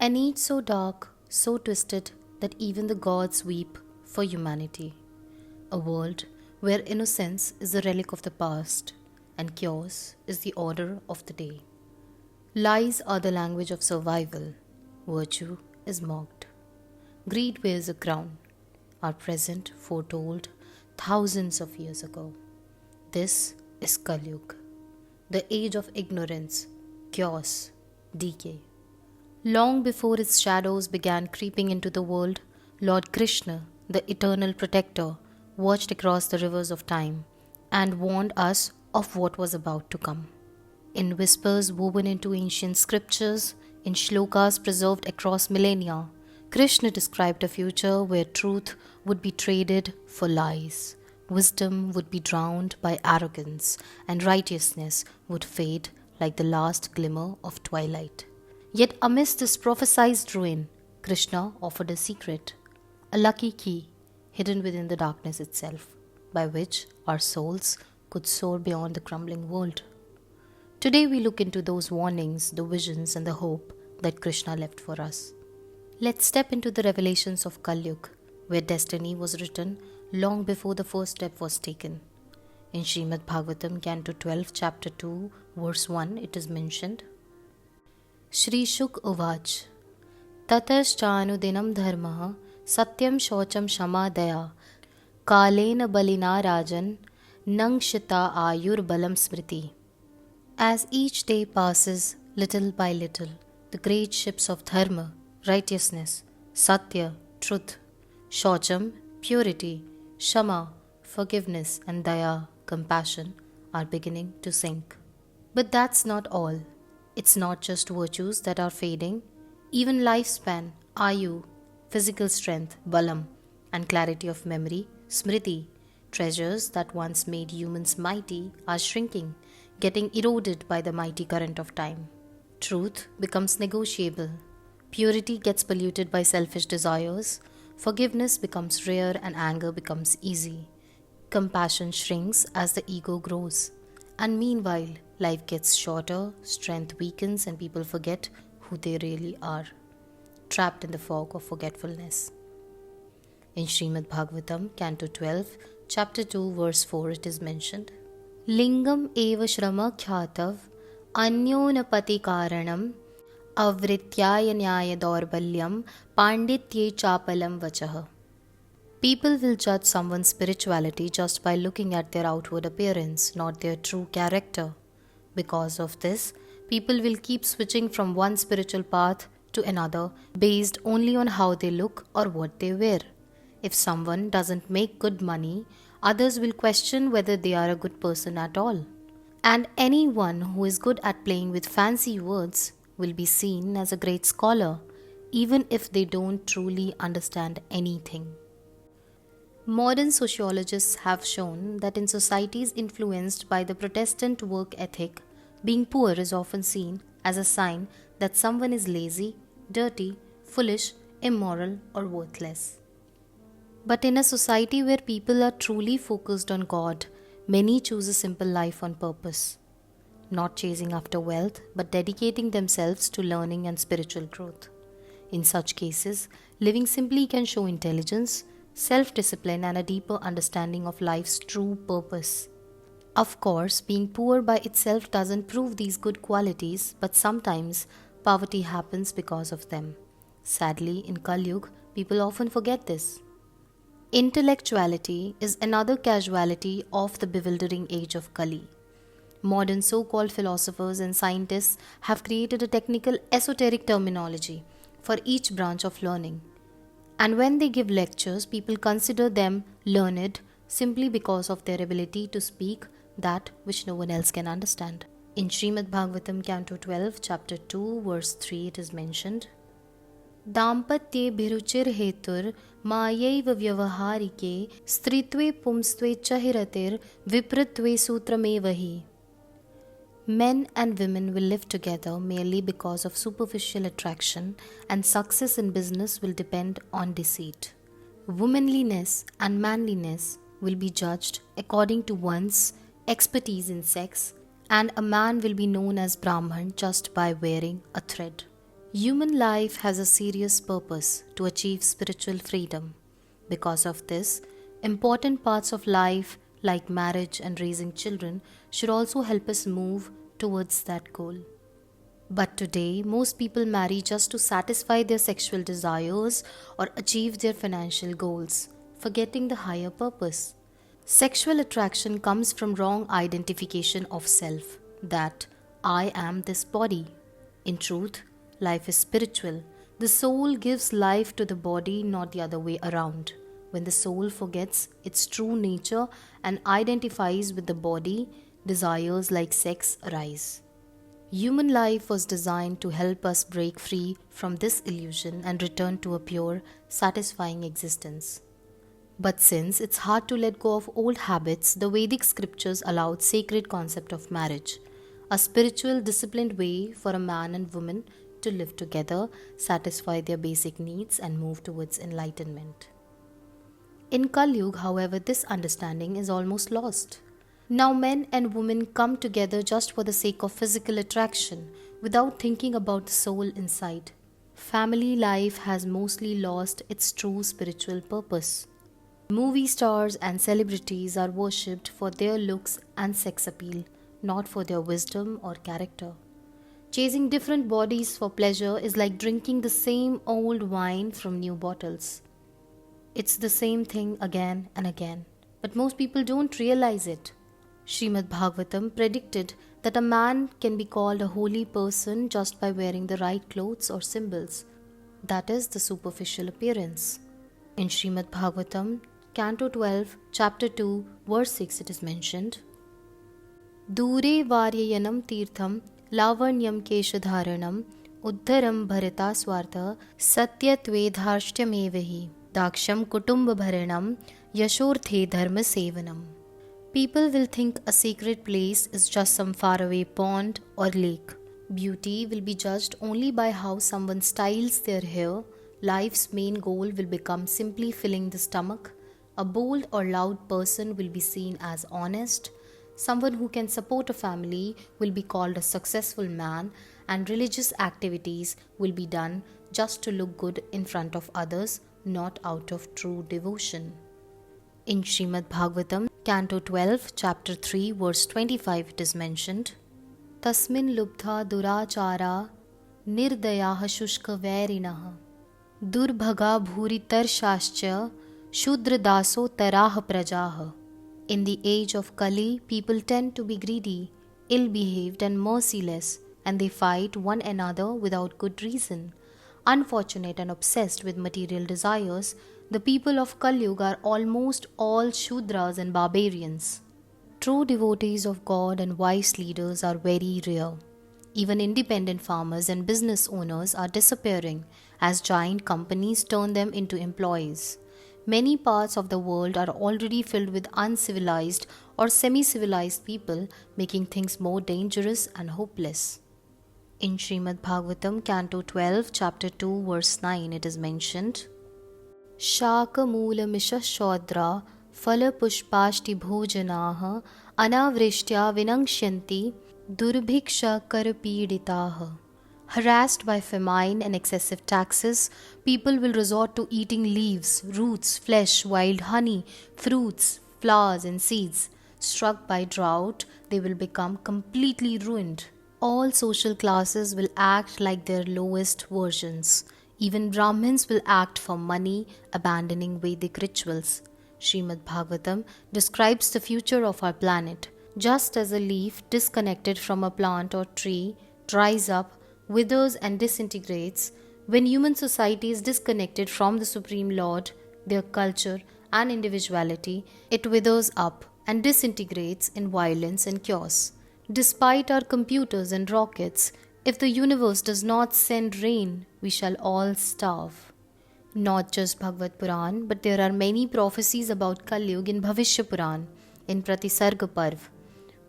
An age so dark, so twisted that even the gods weep for humanity. A world where innocence is a relic of the past and chaos is the order of the day. Lies are the language of survival. Virtue is mocked. Greed wears a crown. Our present foretold thousands of years ago. This is Kaliyug, the age of ignorance, chaos, decay. Long before its shadows began creeping into the world, Lord Krishna, the eternal protector, watched across the rivers of time and warned us of what was about to come. In whispers woven into ancient scriptures, in shlokas preserved across millennia, Krishna described a future where truth would be traded for lies, wisdom would be drowned by arrogance, and righteousness would fade like the last glimmer of twilight. Yet amidst this prophesied ruin, Krishna offered a secret, a lucky key hidden within the darkness itself, by which our souls could soar beyond the crumbling world. Today we look into those warnings, the visions and the hope that Krishna left for us. Let's step into the revelations of Kaliyug, where destiny was written long before the first step was taken. In Srimad Bhagavatam, Canto 12, Chapter 2, Verse 1, it is mentioned, Shri Shuk Uvach Tataschanudinam dharmah satyam shocham shama daya kalena balina rajan nangshita ayur balam smriti. As each day passes, little by little, the great ships of dharma, righteousness, satya, truth, shocham, purity, shama, forgiveness, and daya, compassion, are beginning to sink. But that's not all. It's not just virtues that are fading. Even lifespan, ayu, physical strength, balam, and clarity of memory, smriti, treasures that once made humans mighty, are shrinking, getting eroded by the mighty current of time. Truth becomes negotiable. Purity gets polluted by selfish desires. Forgiveness becomes rare and anger becomes easy. Compassion shrinks as the ego grows. And meanwhile, life gets shorter, strength weakens, and people forget who they really are, trapped in the fog of forgetfulness. In Srimad Bhagavatam, Canto 12, Chapter 2, Verse 4, it is mentioned, Lingam eva shrama khyatav anyonapati karanam avrityaya nyaya daurbalyam panditye chapalam vachaha. People will judge someone's spirituality just by looking at their outward appearance, not their true character. Because of this, people will keep switching from one spiritual path to another based only on how they look or what they wear. If someone doesn't make good money, others will question whether they are a good person at all. And anyone who is good at playing with fancy words will be seen as a great scholar, even if they don't truly understand anything. Modern sociologists have shown that in societies influenced by the Protestant work ethic, being poor is often seen as a sign that someone is lazy, dirty, foolish, immoral, or worthless. But in a society where people are truly focused on God, many choose a simple life on purpose, not chasing after wealth, but dedicating themselves to learning and spiritual growth. In such cases, living simply can show intelligence, self-discipline, and a deeper understanding of life's true purpose. Of course, being poor by itself doesn't prove these good qualities, but sometimes poverty happens because of them. Sadly, in Kaliyug, people often forget this. Intellectuality is another casualty of the bewildering age of Kali. Modern so-called philosophers and scientists have created a technical esoteric terminology for each branch of learning. And when they give lectures, people consider them learned simply because of their ability to speak that which no one else can understand. In Srimad Bhagavatam, Canto 12, Chapter 2, Verse 3, it is mentioned, Dampatye bhiruchir hetur mayaiva vyavaharike stritve pumstve chahiratir vipritve sutramevahi. Men and women will live together merely because of superficial attraction, and success in business will depend on deceit. Womanliness and manliness will be judged according to one's expertise in sex, and a man will be known as Brahman just by wearing a thread. Human life has a serious purpose to achieve spiritual freedom. Because of this, important parts of life like marriage and raising children should also help us move towards that goal. But today, most people marry just to satisfy their sexual desires or achieve their financial goals, forgetting the higher purpose. Sexual attraction comes from wrong identification of self, that I am this body. In truth, life is spiritual. The soul gives life to the body, not the other way around. When the soul forgets its true nature and identifies with the body, desires like sex arise. Human life was designed to help us break free from this illusion and return to a pure, satisfying existence. But since it's hard to let go of old habits, the Vedic scriptures allowed sacred concept of marriage, a spiritual, disciplined way for a man and woman to live together, satisfy their basic needs, and move towards enlightenment. In Kaliyug, however, this understanding is almost lost. Now men and women come together just for the sake of physical attraction, without thinking about the soul inside. Family life has mostly lost its true spiritual purpose. Movie stars and celebrities are worshipped for their looks and sex appeal, not for their wisdom or character. Chasing different bodies for pleasure is like drinking the same old wine from new bottles. It's the same thing again and again, but most people don't realize it. Srimad Bhagavatam predicted that a man can be called a holy person just by wearing the right clothes or symbols, that is, the superficial appearance. In Srimad Bhagavatam, Canto 12, Chapter 2, Verse 6, it is mentioned, Dure varyayanam tirtham lavanyam keshadharanam uddharam bharata swartha satyatvedharshyamevahi daksham kutumba bharanam yashorthe dharma sevanam. People will think a sacred place is just some faraway pond or lake. Beauty will be judged only by how someone styles their hair. Life's main goal will become simply filling the stomach. A bold or loud person will be seen as honest. Someone who can support a family will be called a successful man, and religious activities will be done just to look good in front of others, not out of true devotion. In Srimad Bhagavatam, Canto 12, Chapter 3, Verse 25, it is mentioned, Tasmin lubdha durachara nirdayaha shushka vairinaha durbhaga bhuri tarshascha shudra daso taraha prajaha. In the age of Kali, people tend to be greedy, ill-behaved and merciless, and they fight one another without good reason. Unfortunate and obsessed with material desires, the people of Kaliyug are almost all Shudras and barbarians. True devotees of God and wise leaders are very rare. Even independent farmers and business owners are disappearing as giant companies turn them into employees. Many parts of the world are already filled with uncivilized or semi-civilized people, making things more dangerous and hopeless. In Srimad Bhagavatam, Canto 12, Chapter 2, Verse 9, it is mentioned, Shaka Moola Misha Shodra Phala Pushpashti Bhojanaha Anavrishtya Vinangshyanti Durbhiksha Karapiditaha. Harassed by famine and excessive taxes, people will resort to eating leaves, roots, flesh, wild honey, fruits, flowers, and seeds. Struck by drought, they will become completely ruined. All social classes will act like their lowest versions. Even Brahmins will act for money, abandoning Vedic rituals. Srimad Bhagavatam describes the future of our planet. Just as a leaf disconnected from a plant or tree dries up, withers and disintegrates, when human society is disconnected from the Supreme Lord, their culture and individuality, it withers up and disintegrates in violence and chaos. Despite our computers and rockets, if the universe does not send rain, we shall all starve. Not just Bhagavad Puran, but there are many prophecies about Kaliyug in Bhavishya Puran, in Pratisarga Parv.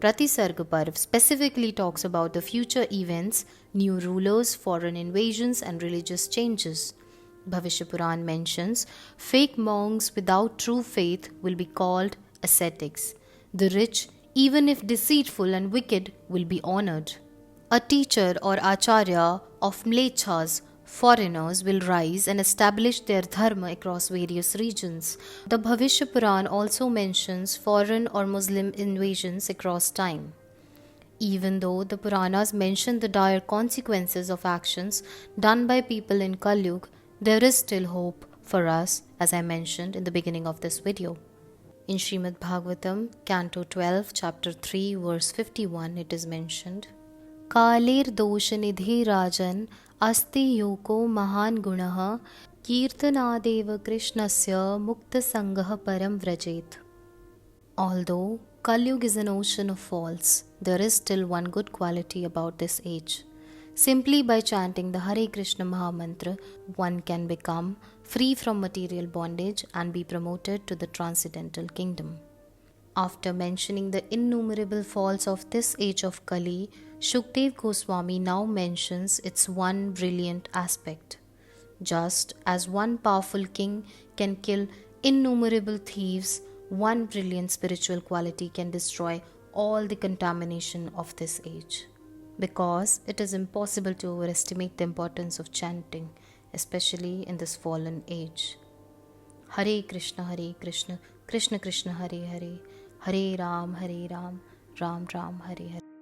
Pratisarga Parv specifically talks about the future events, new rulers, foreign invasions, and religious changes. Bhavishya Puran mentions fake monks without true faith will be called ascetics. The rich, even if deceitful and wicked, will be honored. A teacher or acharya of mlechas, foreigners, will rise and establish their dharma across various regions. The Bhavishya Puran also mentions foreign or Muslim invasions across time. Even though the Puranas mention the dire consequences of actions done by people in Kaliyug, there is still hope for us, as I mentioned in the beginning of this video. In Srimad Bhagavatam, Canto 12, Chapter 3, verse 51, it is mentioned, Kalir doshanidhi rajan asti yoko mahan gunaha kirtanadeva krishnasya mukta sangha param vrajet. Although Kaliyug is an ocean of faults, there is still one good quality about this age. Simply by chanting the Hare Krishna Mahamantra, one can become free from material bondage and be promoted to the transcendental kingdom. After mentioning the innumerable faults of this age of Kali, Shukdev Goswami now mentions its one brilliant aspect. Just as one powerful king can kill innumerable thieves, one brilliant spiritual quality can destroy all the contamination of this age. Because it is impossible to overestimate the importance of chanting, especially in this fallen age. Hare Krishna, Krishna Krishna, Hare Hare, Hare Ram, Ram Ram, Hare Hare.